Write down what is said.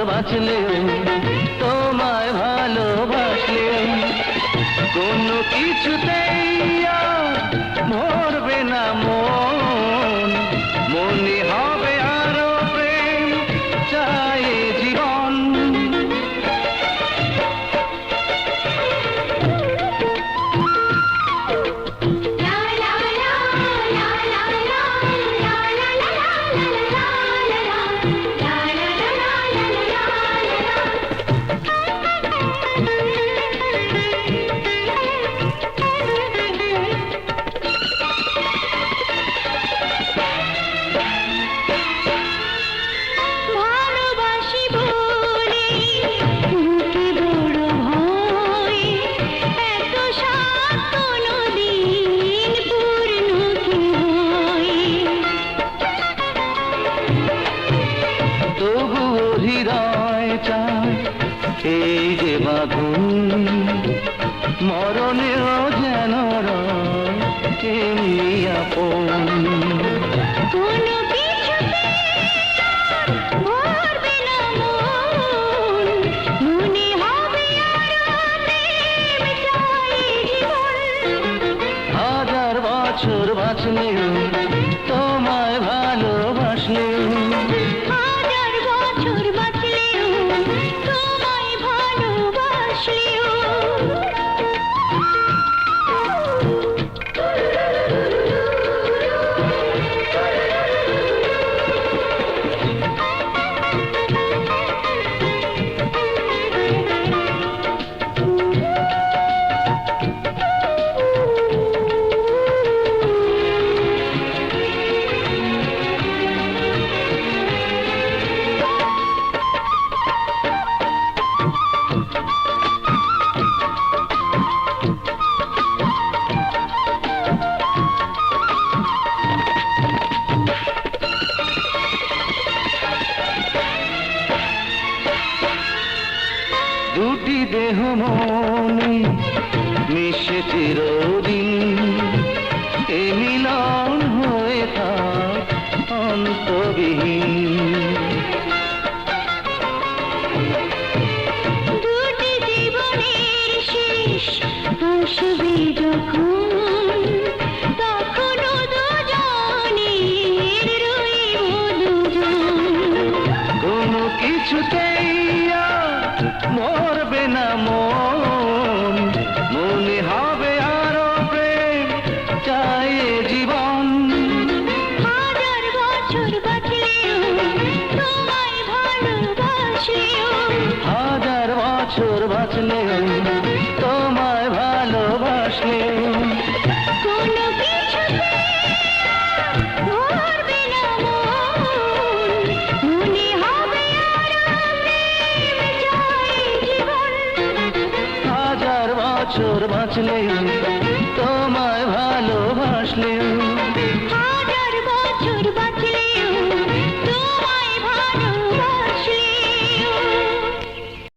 বাঁচলেও তোমায় ভালোবাসলেও কোনো কিছুতেই আর মরবে না মন, মনে হবে আরো প্রেম চাই জীবন। তবুও হৃদয় চায় এই যে বাঁধন, মরণেও যেন রয় এমনি আপন। কোনো কিছুতে মরবে না মন, মনে হবে আরো প্রেম চাই জীবন। হাজার বছর বাঁচলেও তোমায় ভালোবাসলেও, হাজার বছর বাঁচলেও তোমায় ভালোবাসলেও। দুটি দেহ মনে মিশে চিরদিন, এ মিলন হয়ে থাক অন্তবিহীন। দুটি জীবনের শেষ আসবে যখন, তখনও দুজনের রইব দুজন। কোনো কিছুতেই আর মরবে না মন, মনে হবে আরো প্রেম চাই জীবন। হাজার বছর বাঁচলেও তোমায় ভালোবাসলেও, হাজার বছর বাঁচলেও তোমায় ভালোবাসলেও, কোনো কিছুতে মরবে না মন, মনে হবে আরো প্রেম চাই জীবন। হাজার বছর বাঁচলেও তোমায় ভালোবাসলেও।